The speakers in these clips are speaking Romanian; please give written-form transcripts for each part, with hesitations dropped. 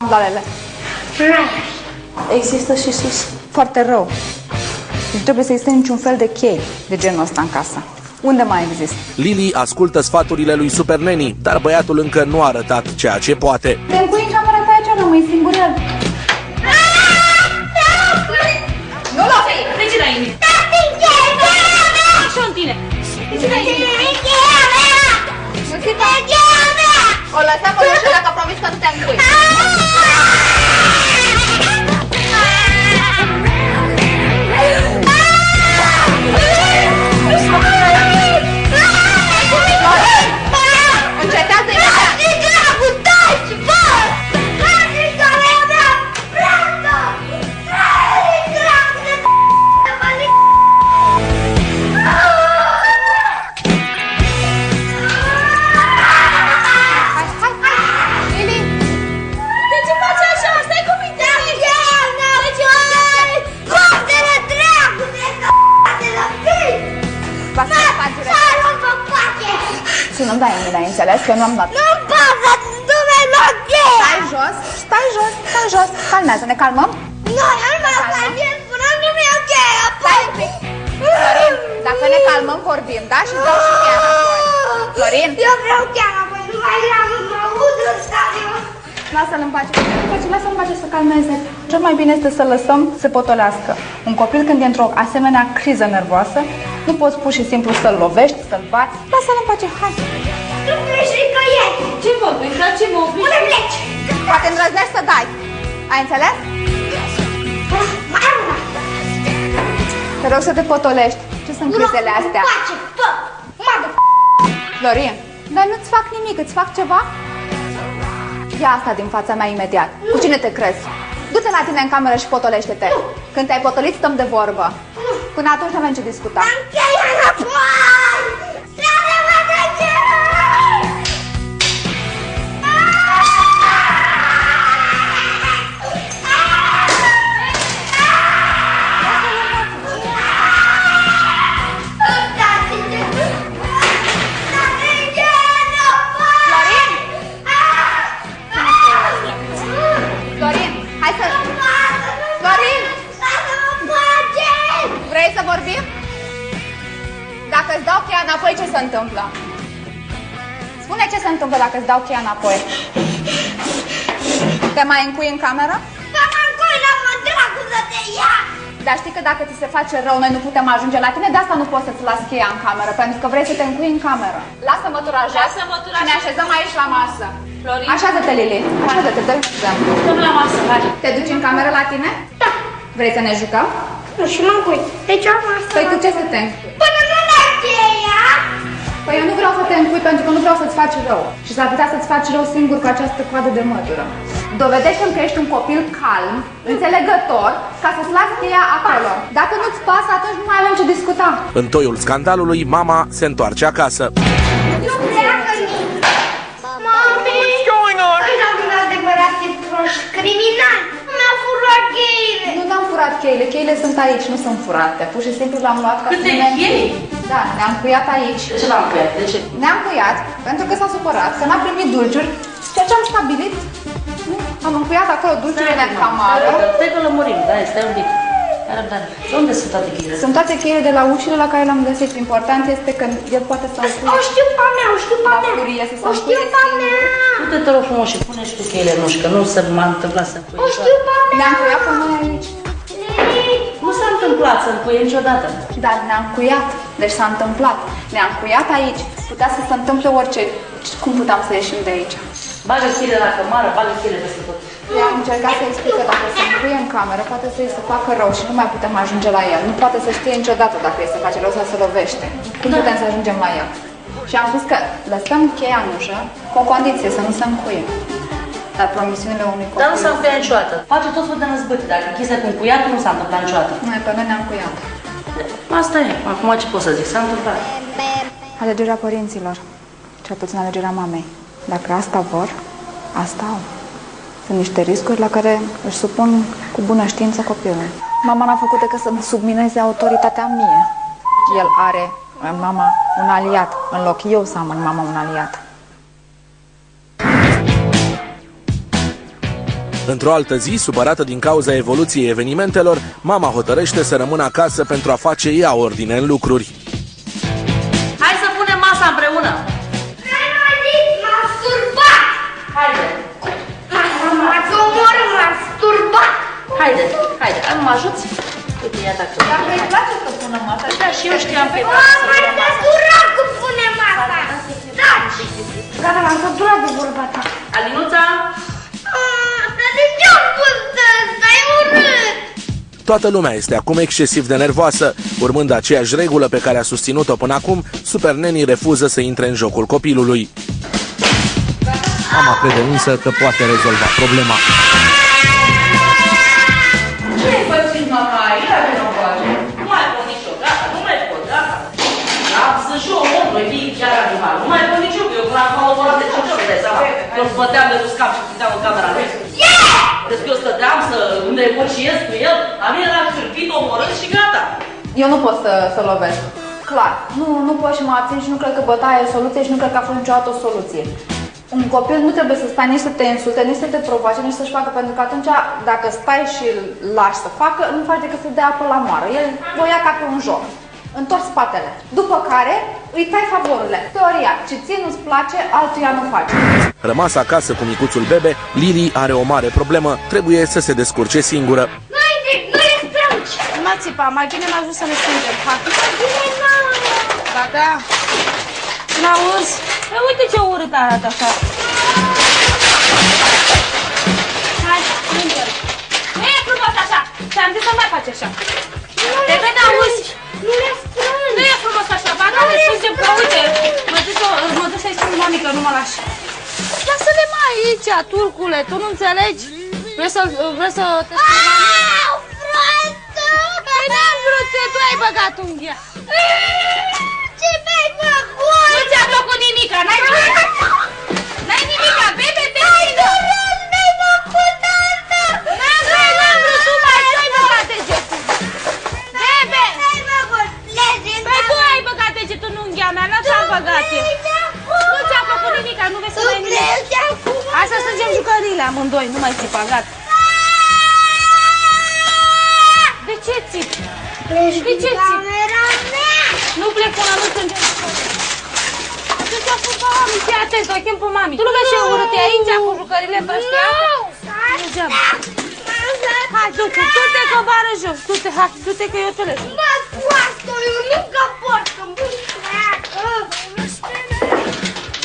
Dalele. Există și sus. Foarte rău. Nu trebuie să existe niciun fel de chei de genul ăsta în casă. Unde mai există? Lili ascultă sfaturile lui Super Nanny, dar băiatul încă nu a arătat ceea ce poate. Te încui în camera ta aici, rămâi singur el. Nu l-o fi! Treci înainte! Și-o în tine! O lăsăm o ușă dacă promis că nu te încui. Încetează imediat! Să nu-mi dai mine, ai înțeles? Că nu am dat. Nu pot să nu mi-ai luat cheia! Stai jos, stai jos, stai jos. Calmează, ne calmăm? Nu, eu nu mă calmez, spuneam că mi-au cheia! Stai un pic. Florin, dacă ne calmăm, vorbim, da? Și dau și cheia înapoi. Florin? Eu vreau cheia înapoi, nu mai vreau să mă aud în stadiu! Lasă-l în pace. Lasă-l în pace să calmeze. Cel mai bine este să lăsăm să potolească. Un copil când e într-o asemenea criză nervoasă, nu poți pur și simplu să-l lovești, să-l bați. Lasă-l în pace, hai. Nu pleci nicăieri! Ce vorbești? La ce mă obligi? Unde pleci? Poate îndrăznești să dai. Ai înțeles? Mai am una! Te rog să te potolești. Ce sunt crizele astea? Nu face, fă! Mă duc! Florin, dar nu-ți fac nimic, îți fac ceva? Ia asta din fața mea imediat. Cu cine te crezi? Du-te la tine în cameră și potolește-te. Când te-ai potolit, stăm de vorbă. Până atunci nu avem ce discuta. Am cheia înapoi! Să-mi vadă cheia! Florin, hai să... Florin! Vrei să vorbim? Dacă îți dau cheia înapoi, ce se întâmplă? Spune ce se întâmplă dacă îți dau cheia înapoi. Te mai încui în cameră? Dar știi că dacă ți se face rău, noi nu putem ajunge la tine, de asta nu poți să-ți las cheia în cameră, pentru că vrei să te încui în cameră. Lasă mătura jos și ne așezăm aici la masă. Florin? Așează-te, Lili. Așează-te, dă-i un exemplu. Stăm la masă, hai. Te duci în cameră la tine? Da. Vrei să ne jucăm? Nu, și mă încui. Deci am asta. Păi cu ce să te încui? Până nu dai cheia! Păi eu nu vreau să te încui pentru că nu vreau să-ți faci rău. Și s-ar putea să-ți faci rău singur cu această coadă de mătură. Dovedește-mi că ești un copil calm, înțelegător, ca să-ți lași cheia acolo. Dacă nu-ți pasă, atunci nu mai avem ce discuta. În toiul scandalului, mama se întoarce acasă. Nu pleacă nici! Mami! What's going on? Ăla un adevărat de proști criminal! Mi-a furat cheile! Nu n-am furat cheile, cheile sunt aici, nu sunt furate. Pur și simplu l-am luat ca Câte să ne... chei? Da, ne-am cuiat aici. De ce l-am cuiat? De ce? Ne-am cuiat pentru că s-a supărat, că n-a primit dulciuri. Ceea ce am stabilit, nu? Am încuiat acolo dulciurile în camară. Stai că lămurim, da, stai un pic. Hai răbdare. Unde sunt toate cheile? Sunt toate cheile de la ușile la care le-am găsit. Important este că el poate să încuie. O știu pe mea, o știu pe La mea! furie să se O știu încuie pe singur. mea! Du-te, te rog frumos și pune și tu cheile în ușă, că nu se m-a întâmplat să încui. O știu pe mea! Ne-am cuiat pe noi aici. Nu s-a întâmplat să încuie niciodată. Dar ne-am cuiat. Deci s-a întâmplat. Ne-am cuiat aici. Putea să se întâmple orice. Cum puteam să ieșim de aici? Bagă cheile la cămară, bagă cheile peste tot. I-am încercat să explic că dacă se încuie în cameră, poate să-i se facă rău și nu mai putem ajunge la el. Nu poate să știe niciodată dacă îi se face rău sau se lovește. Cum putem să ajungem la el? Și am spus că lăsăm cheia în ușă cu o condiție, să nu se încuie. Dar promisiunile unui copil... Dar nu s-a încuiat niciodată. Face tot felul de năzbâte. Dacă chestia cu încuiatul nu s-a întâmplat niciodată. Noi pe noi ne-am cuiat. Asta e. Acum ce pot să zic? S-a întâmplat. Alegerea părinților, cel puțin alegerea mamei. Dacă asta vor, asta au. Sunt niște riscuri la care își supun cu bună știință copilul. Mama n-a făcut decât să-mi submineze autoritatea mie. El are în mama un aliat, în loc eu să am în mama un aliat. Într-o altă zi, supărată din cauza evoluției evenimentelor, mama hotărăște să rămână acasă pentru a face ea ordine în lucruri. Hai să punem masa împreună. M-a sturbat! Haide. M-ați omorât, m-a sturbat! Haide. Mă ajuți? Uite, ia dacă îi place să pună masa. Da, și eu știam că M-am săturat cu pune masa! Taci! Gata, m-am săturat de vorba ta. Alinuța? Dar de ce am pus ăsta? E urât! Toată lumea este acum excesiv de nervoasă. Urmând aceeași regulă pe care a susținut-o până acum, Super Nanny refuză să intre în jocul copilului. Mama crede însă că poate rezolva problema. Ce ai pățit, mama? Ia de nu face. Nu mai pot nici eu, gata, nu mai pot, gata. Sunt și eu om, voi fi chiar animal. Nu mai pot nici eu, că eu până acum am omorat de 5 ori, dai seama. Eu îți băteam de scap și stăteam în camera lui. Deci că eu stăteam să negociez cu el, la mine l-a cârpit, omorât și gata. Eu nu pot să lovesc. Clar. Nu pot și mă abțin și nu cred că bătaia e o soluție și nu cred că a fost niciodată o soluție. Un copil nu trebuie să stai nici să te insulte, nici să te provoace, nici să-și facă, pentru că atunci, dacă stai și îl lași să facă, nu faci decât să dea apă la moară. El o ia ca pe un joc. Întorci spatele. După care îi tai favorurile. Teoria, ce ție nu-ți place, altuia nu faci. Rămasă acasă cu micuțul bebe, Lili are o mare problemă. Trebuie să se descurce singură. Nu le strângi! Nu mai țipa, mai bine m-a ajuns să ne strângem. Hai. Gata. N-auzi? Uite ce urât arată așa. Hai, strângem. Nu e frumos așa. Ți-am zis să nu mai faci așa. Te vede, auzi? Nu le strângi! Nu e frumos așa. Ba, nu ne strângem, că uite. Mă duc să-i spun mami că nu mă lași. Lasă-le mai aici, turcule. Tu nu înțelegi? Vrei să te spun mami? Au, frate! Păi n-am vrut, tu ai băgat unghia. Ce mi-ai făcut? Nu ți-a plăcut nimica, n-ai nimica, bebe, te țină! Mi-ai făcut asta! N-am vrut, tu ai băgat degetul! Bebe! Mi-ai făcut! Păi tu ai băgat degetul în unghia mea, n-am ți-am băgat eu! Nu ți-a plăcut nimica, nu vezi să mai nimic! Hai să strângem jucăriile amândoi, nu mai țipa, gata! De ce țipi? De ce țipi? Nu plec până nu strângem jucăriile! Ce ți-a făcut mami? Fii atent, o chem pe mami! Tu nu vezi ce urât e aici cu jucăriile pe ăștia? Hai, du-te, du-te că bară jos, du-te, hai, du-te că eu te leg. Mă scoasă, eu nu capot, că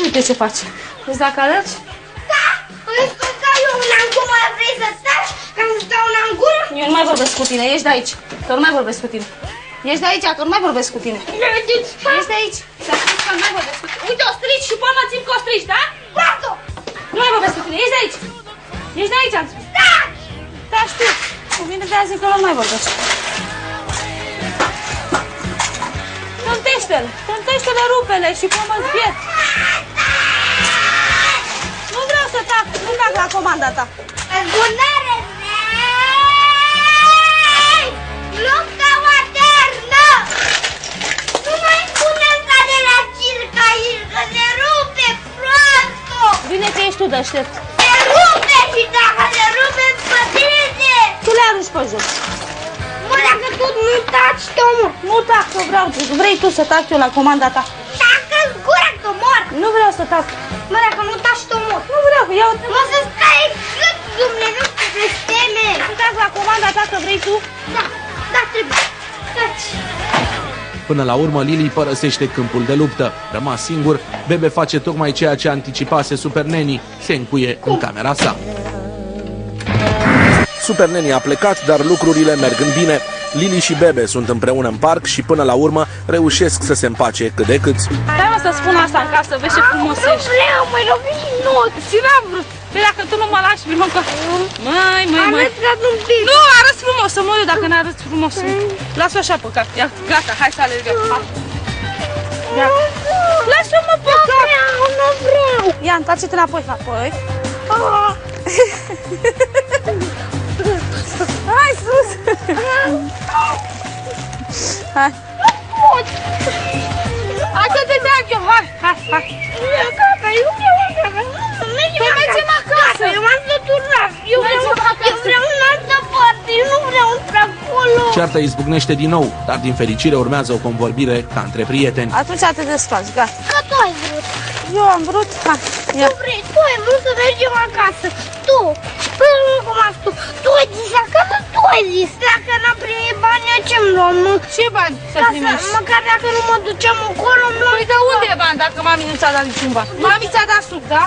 Uite ce faci. Vezi dacă alergi? Da, îmi spus că eu un angură, vrei să taci? Ca să stau un angură? Eu nu mai vorbesc cu tine, ieși de aici. Că nu mai vorbesc cu tine. Ieși de aici, că nu mai vorbesc cu tine. Ieși de aici. Ți-am spus că nu mai vorbesc cu tine. Uite, o strici și până mă țin că o strici, da? Scoasă! Nu mai vorbesc cu tine, ieși de aici. Ieși de aici, am spus. Da! Da, știu. Cu mine de azi că nu mai vorbești. Trântește-le, trântește-le, rupe-le și până mă zbiet. Nu vreau să tac, nu tac la comanda ta. Bunare! Lupta maternă! Nu mai spune asta de la circ aici, că se rupe proastă! Bine că ești tu deștept. Se rupe și dacă se rupe, pătrinde! Tu le arunci pe jos. Mă, dacă tu nu taci, te omor! Nu tac, că vreau. Vrei tu să tac eu la comanda ta. Tacă-ți gura, că mor! Nu vreau să tac. Mă, dacă nu taci, te omor! Nu vreau, că iau... Mă, să stai cât Dumnezeu să te steme! Tu tac la comanda ta, că vrei tu. Da, da, trebuie. Taci! Până la urmă, Lili părăsește câmpul de luptă. Rămas singur, bebe face tocmai ceea ce anticipase Super Nanny. Se încuie în camera sa. Super Nanny a plecat, dar lucrurile merg în bine. Lili și bebe sunt împreună în parc și până la urmă reușesc să se împace cât de cât. Hai mă să spun asta în casă, vezi ce frumos Nu ești. vreau, măi, robi și nu! Și n-am vrut. Păi dacă tu nu mă lași, vină că... Măi. Arăți ca un pic! Nu, arăți frumos, să mă uit dacă n-arăți frumos. Lasă-o așa pe cap. Ia, gata, hai să alergăm. Ia. Lasă-mă pe cap. Nu vreau! Ia, întoarce-te înapoi. Hai sus! Hai! Hai să te trag eu! Hai! Eu gata, eu vreau! Păi mergem acasă! Eu m-am săturat! Eu vreau ceartă izbucnește din nou, dar din fericire urmează o convorbire ca între prieteni. Atunci te desfaci, gata. Că tu ai vrut. Eu am vrut, hai, ia. Tu ai vrut să mergem acasă. Tu. Păi nu cum azi tu. Tu ai zis acasă, tu ai zis. Dacă n-am primit bani, eu ce-mi luam? Ce bani să primești? Măcar dacă nu mă duceam acolo, îmi luam. Păi de unde e bani dacă mami nu ți-a dat niciun bani? Mami ți-a dat suc, da?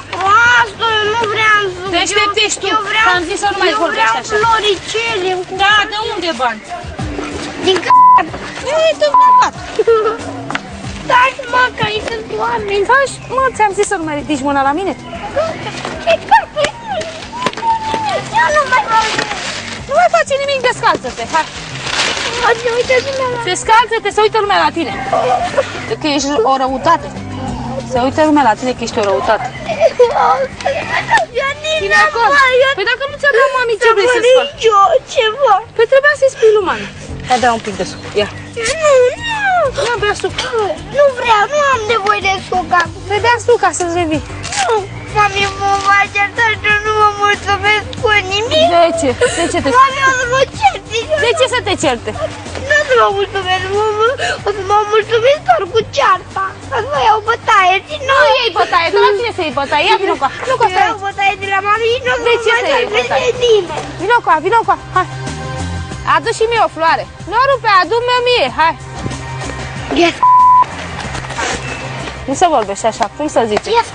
Asta, eu nu vreau să... Deșteptești tu, Eu vreau... am zis să nu mai vorbești așa. Eu vreau floricele. Da, de unde bani? Din Ei, te-am bărbat. Stai, mă, că aici sunt oameni. Faci, mă, ți-am zis să nu mai ridici mâna la mine. Eu nu mai vreau. Nu mai face nimic, descalță-te, hai. Se uită lumea la... Descalță-te, se uită lumea la tine. Că ești o răutate. Se uită lumea la tine că ești o răutate. Bine, acolo. Păi dacă nu ți-a dat mami, ce vrei să-ți fac? Eu, ceva. Păi trebuia să-i spui lui mami. Hai, dă un pic de suc, ia. Nu. Nu bea suc. Nu vreau, nu am nevoie de suc acum. Păi bea suc ca să-ți revii. Nu. Mami, mă va certa și nu mă mulțumesc cu nimic. De ce? De ce te... Mami, o să mă certi. De ce să te certe? Nu o să mă mulțumesc, o să mă mulțumesc doar cu cearta. O să mă iau bătaie și nu... Nu iei bătaie, de la tine să iei bătaie. Ia, vino cu a. Nu cu asta. iau bătaie de la mami și nu o să De mă ce mai să iei salveze bătaie? nimeni. Vino cu a, vino cu a. Hai. Adu și mie o floare. Nu o rupe, adu-mi mie, hai. Yes. Nu se vorbește așa, cum să zice? Yes.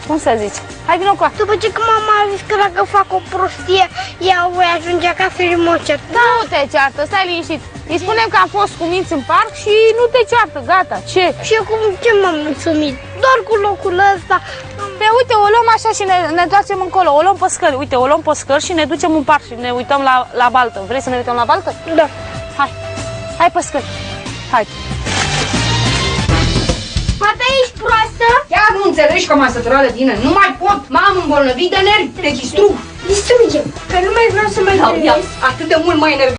Cum să zici? Hai, vino cu a. După ce că mama a zis că dacă fac o prostie, ea voi ajunge acasă și mă cert. Nu te ceartă, stai liniștit. Îi spunem că am fost cu minți în parc și nu te ceartă, gata. Ce? Și acum ce m-am mulțumit? Doar cu locul ăsta. Pe uite, o luăm așa și ne întoarcem încolo. O luăm pe scări, uite, o luăm pe scări și ne ducem în parc și ne uităm la baltă. Vrei să ne uităm la baltă? Da. Hai, hai pe scări. Hai. Poate ești proastă? Chiar nu înțelegi că m-a săturat de tine. Nu mai pot. M-am îmbolnăvit de nervi. Te distrug. Distrugem. Că nu mai vreau să mai Claudia, trăiesc. atât de mult m-ai enervat.